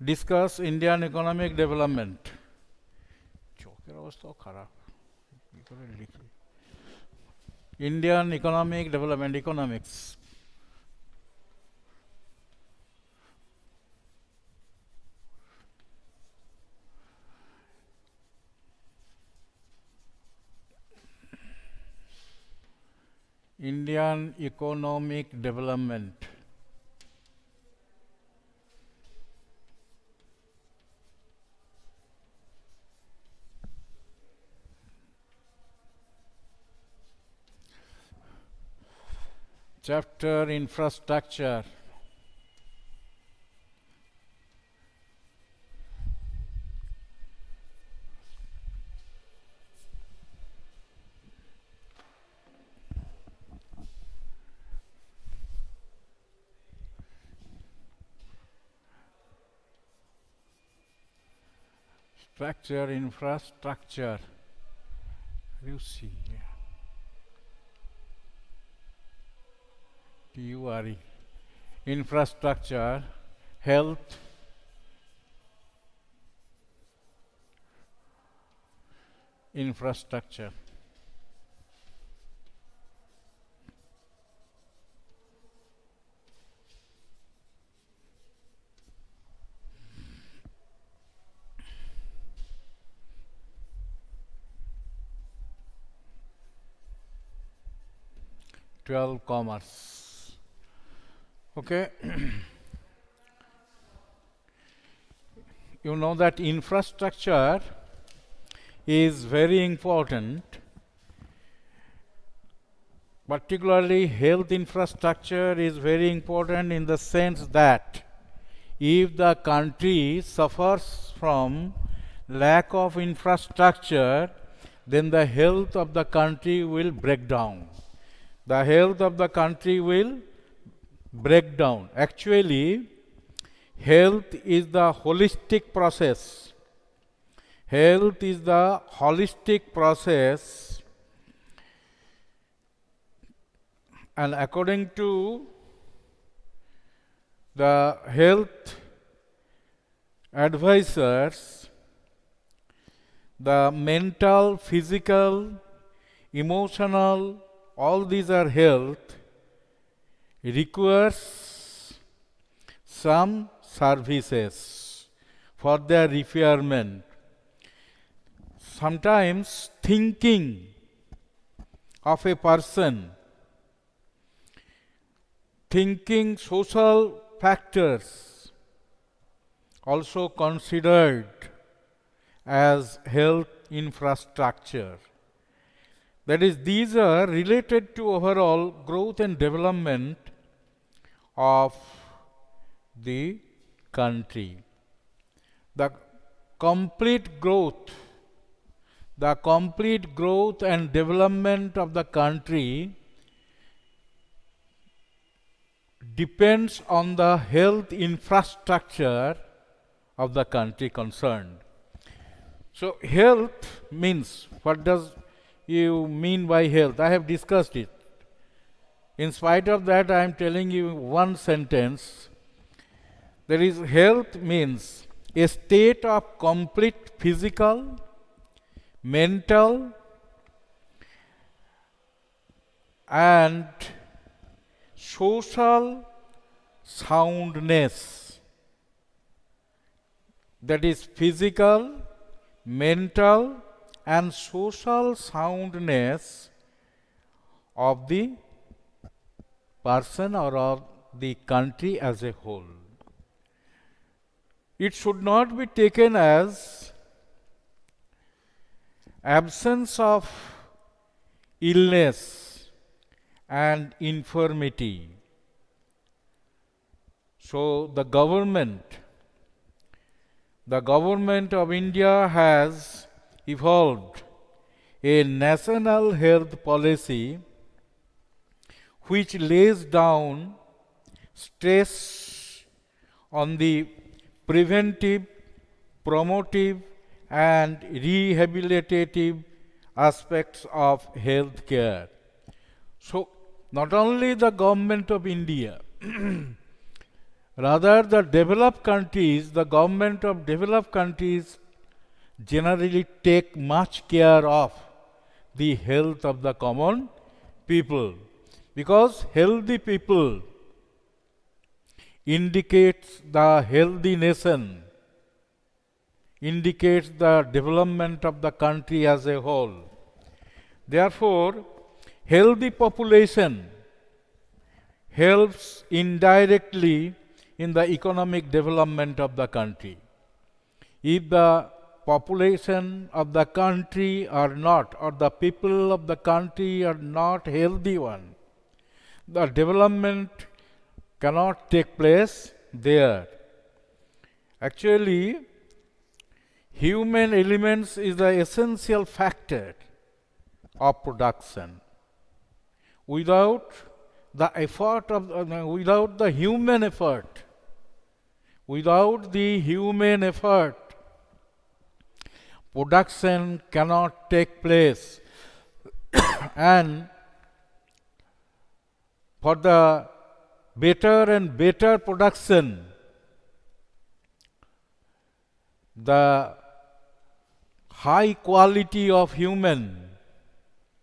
discuss Indian economic development. চোখের অবস্থাও খারাপ কি করে লিখি Indian economic development economics. Indian economic development. Chapter infrastructure. Structure, infrastructure. You see, TURE. Infrastructure, health, infrastructure. Commerce. Okay. You know that infrastructure is very important, particularly health infrastructure is very important in the sense that if the country suffers from lack of infrastructure, then the health of the country will break down. The health of the country will break down. Actually, health is the holistic process. Health is the holistic process, and according to the health advisors, the mental, physical, emotional, all these are health, requires some services for their repairment. Sometimes thinking of a person, thinking social factors also considered as health infrastructure. That is, these are related to overall growth and development of the country. The complete growth and development of the country depends on the health infrastructure of the country concerned. So health means, what does you mean by health? I have discussed it. In spite of that, I am telling you one sentence. There is health means a state of complete physical, mental, and social soundness. That is physical, mental, and social soundness of the person or of the country as a whole. It should not be taken as absence of illness and infirmity. So the government of India has evolved a national health policy which lays down stress on the preventive, promotive, and rehabilitative aspects of health care. So, not only the government of India, Rather, the developed countries, the government of developed countries generally take much care of the health of the common people, because healthy people indicates the healthy nation, indicates the development of the country as a whole. Therefore, healthy population helps indirectly in the economic development of the country. If the population of the country are not, or the people of the country are not healthy one, the development cannot take place there. Actually, human elements is the essential factor of production. Without the effort of, without the human effort, production cannot take place. And for the better and better production, the high quality of human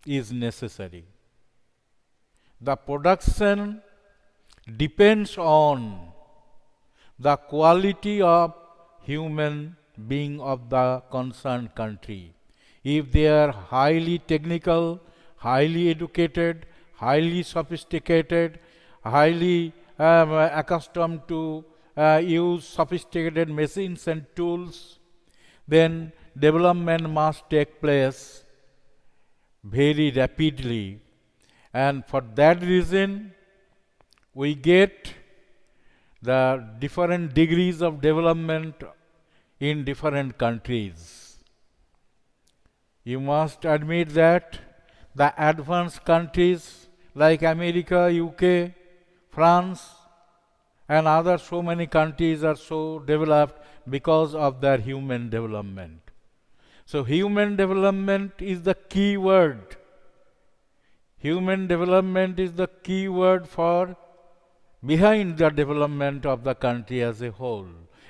is necessary. The production depends on the quality of human being of the concerned country. If they are highly technical, highly educated, highly sophisticated, highly accustomed to use sophisticated machines and tools, then development must take place very rapidly. And for that reason, we get the different degrees of development in different countries. You must admit that the advanced countries like America, UK, France, and other so many countries are so developed because of their human development. So human development is the key word. Human development is the key word for behind the development of the country as a whole.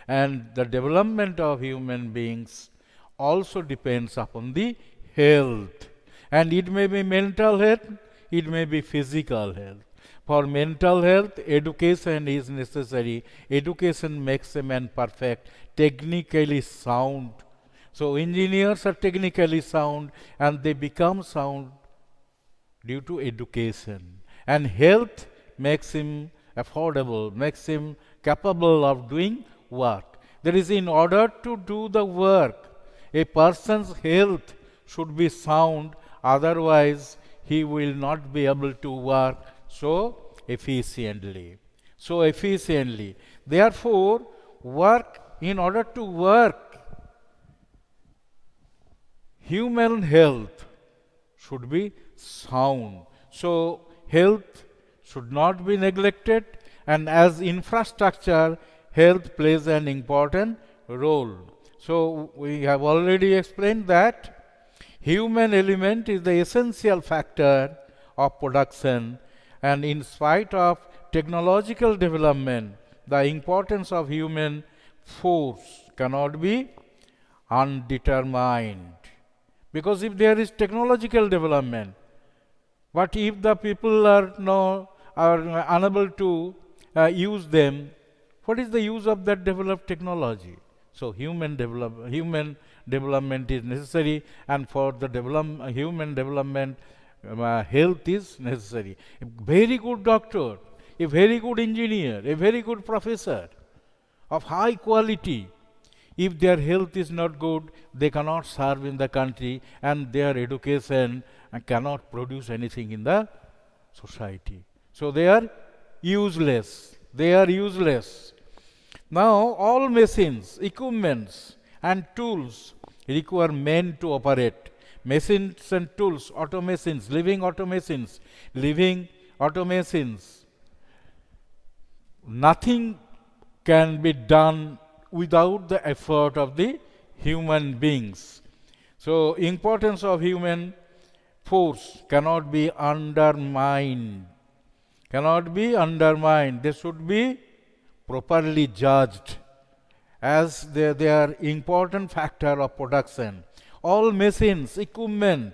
And the development of human beings also depends upon the health. And it may be mental health, it may be physical health. For mental health, education is necessary. Education makes a man perfect, technically sound. So engineers are technically sound and they become sound due to education. And health makes him affordable, makes him capable of doing work. That is, in order to do the work, a person's health should be sound, otherwise he will not be able to work so efficiently. Therefore, in order to work, human health should be sound. So health should not be neglected, and as infrastructure, health plays an important role. So we have already explained that human element is the essential factor of production, and in spite of technological development, the importance of human force cannot be undetermined. Because if there is technological development, but if the people are unable to use them, what is the use of that developed technology? So human development is necessary, and for the human development, health is necessary. A very good doctor, a very good engineer, a very good professor of high quality, if their health is not good, they cannot serve in the country, and their education cannot produce anything in the society. So they are useless. Now all machines, equipments and tools require men to operate. Machines and tools, automations, living automations. Nothing can be done without the effort of the human beings. So importance of human force cannot be undermined. They should be properly judged as their important factor of production. All machines, equipment,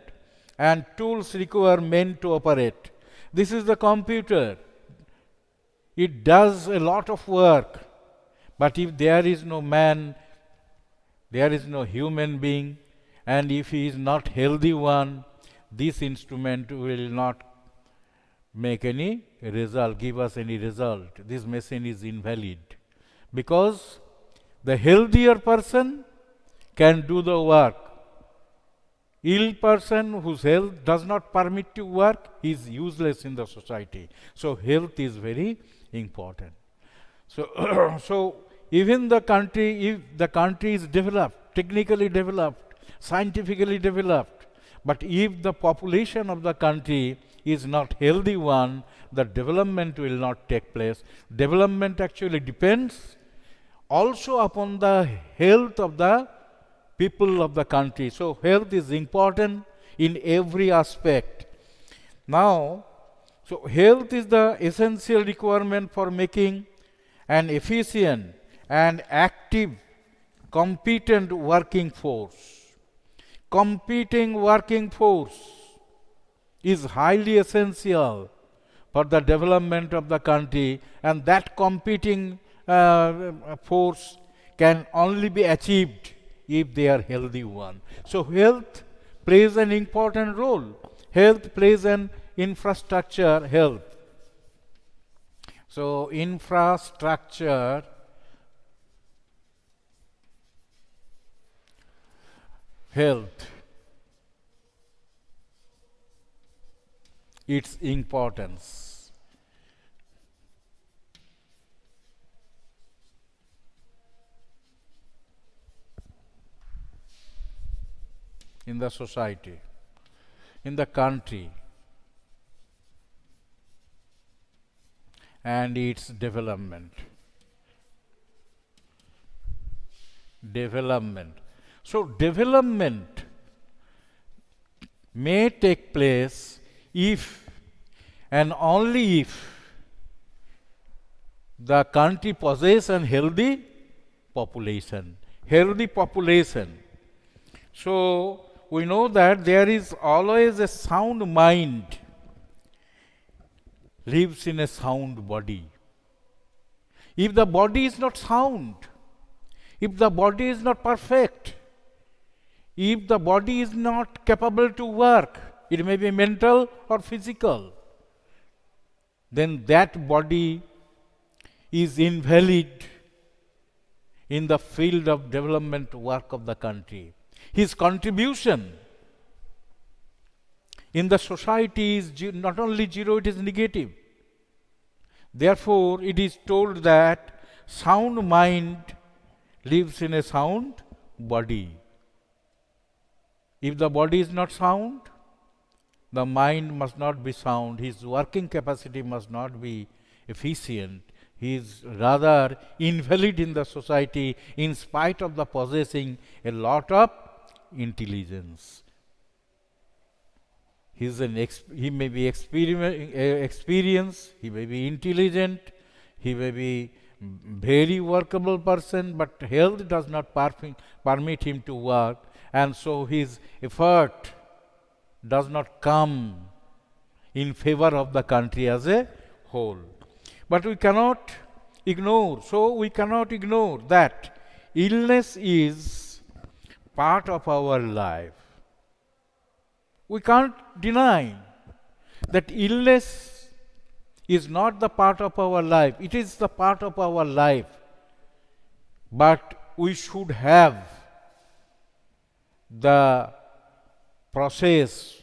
and tools require men to operate. This is the computer. It does a lot of work, but if there is no man, there is no human being, and if he is not healthy one, this instrument will not make any result, give us any result. This machine is invalid because the healthier person can do the work. Ill person whose health does not permit to work is useless in the society. So health is very important. So, so even the country, if the country is developed, technically developed, scientifically developed, but if the population of the country is not healthy one, the development will not take place. Development actually depends also upon the health of the people of the country. So health is important in every aspect. Now, so health is the essential requirement for making an efficient and active, competent working force. Competing working force is highly essential for the development of the country, and that competing force can only be achieved if they are healthy one. So health plays an important role. Health plays an infrastructure health. So infrastructure health, its importance. In the society, in the country, and its development. Development. So development may take place if and only if the country possesses a healthy population. Healthy population. So we know that there is always a sound mind lives in a sound body. If the body is not sound, if the body is not perfect, if the body is not capable to work, it may be mental or physical, then that body is invalid in the field of development work of the country. His contribution in the society is not only zero, it is negative. Therefore, it is told that sound mind lives in a sound body. If the body is not sound, the mind must not be sound, his working capacity must not be efficient. He is rather invalid in the society in spite of the possessing a lot of intelligence. He may be experienced, he may be intelligent, he may be very workable person, but health does not permit him to work, and so his effort does not come in favor of the country as a whole. But we cannot ignore that illness is part of our life. We can't deny that illness is not the part of our life. It is the part of our life. But we should have the process,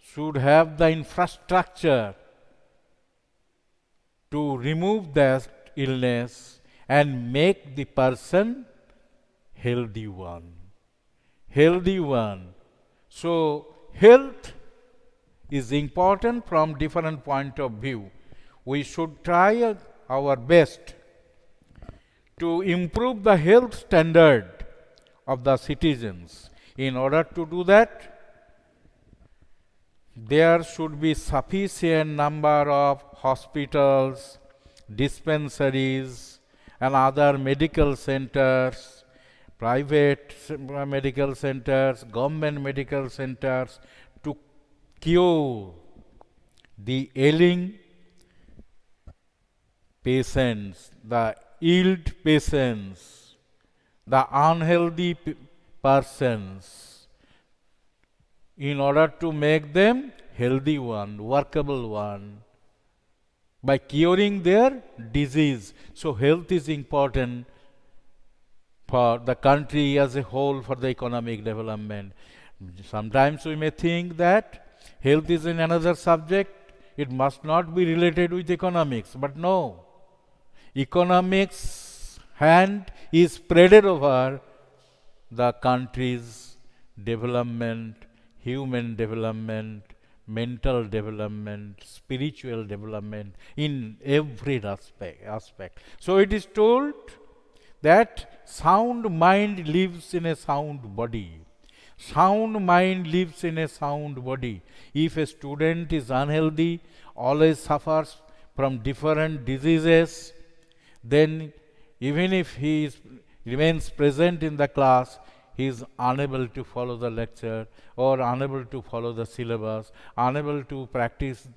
should have the infrastructure to remove that illness and make the person healthy one. Healthy one. So health is important from different point of view. We should try our best to improve the health standard of the citizens. In order to do that, there should be sufficient number of hospitals, dispensaries, and other medical centers, private medical centers, government medical centers to cure the ailing patients, the ill patients, the unhealthy persons, in order to make them healthy one, workable one, by curing their disease. So health is important for the country as a whole, for the economic development. Sometimes we may think that health is in another subject, it must not be related with economics, but no. Economics hand is spread over the country's development, human development, mental development, spiritual development, in every aspect. So it is told that sound mind lives in a sound body. Sound mind lives in a sound body. If a student is unhealthy, always suffers from different diseases, then even if he remains present in the class, he is unable to follow the lecture or unable to follow the syllabus, unable to practice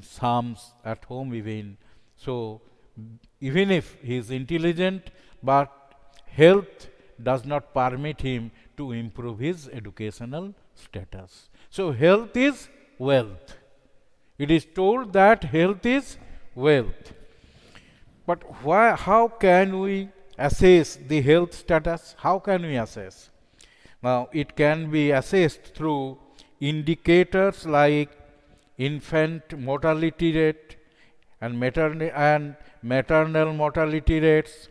psalms at home even. So, even if he is intelligent, but health does not permit him to improve his educational status. So, health is wealth. It is told that health is wealth. But how can we assess the health status? How can we assess? Now, it can be assessed through indicators like infant mortality rate and maternal mortality rates,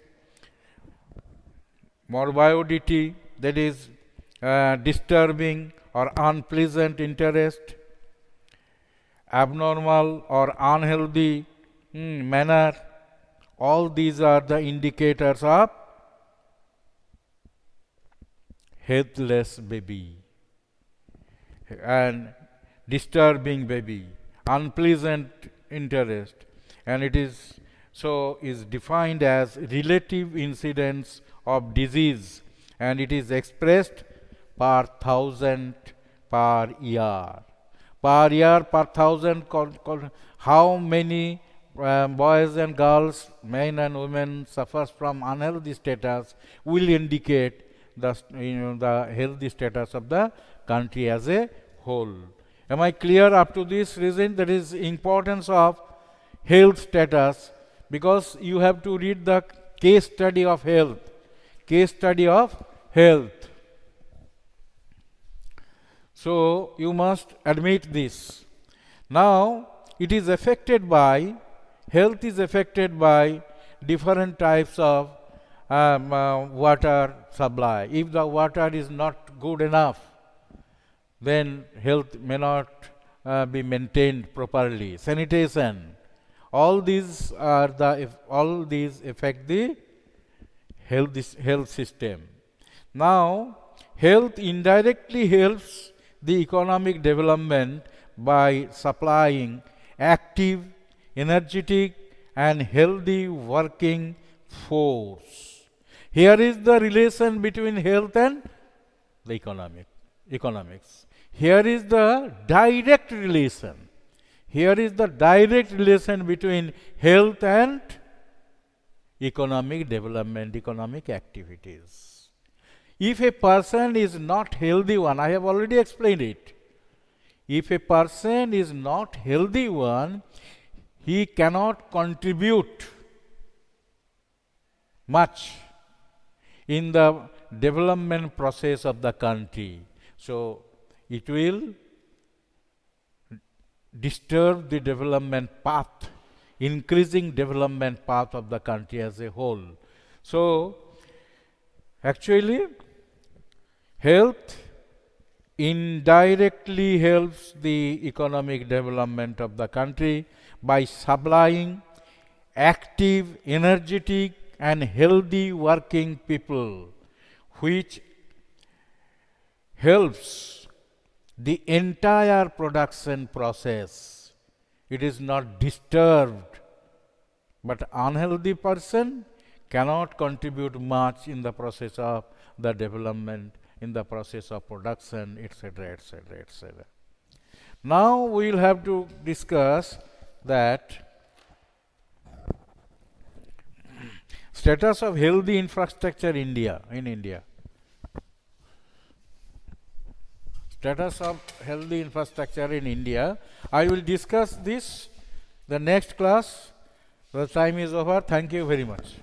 morbidity, that is disturbing or unpleasant interest, abnormal or unhealthy manner. All these are the indicators of healthless baby and disturbing baby, unpleasant interest, and it is defined as relative incidence of disease, and it is expressed per thousand per year. Per year, per thousand, how many boys and girls, men and women suffers from unhealthy status will indicate the healthy status of the country as a whole. Am I clear up to this reason? That is importance of health status, because you have to read the case study of health. Case study of health. So you must admit this. Now it is affected by, health is affected by different types of water supply. If the water is not good enough, then health may not be maintained properly. Sanitation, all these affect the health system. Now, health indirectly helps the economic development by supplying active, energetic, and healthy working force. Here is the relation between health and the economics. Here is the direct relation. Here is the direct relation between health and economic development, economic activities. If a person is not healthy one, I have already explained it. If a person is not healthy one, he cannot contribute much in the development process of the country. So it will disturb the development path, increasing development path of the country as a whole. So actually, health indirectly helps the economic development of the country by supplying active, energetic, and healthy working people, which helps the entire production process. It is not disturbed, but unhealthy person cannot contribute much in the process of the development, in the process of production, etc., etc., etc. Now we will have to discuss that status of healthy infrastructure in India. Status of healthy infrastructure in India. I will discuss this the next class. The time is over. Thank you very much.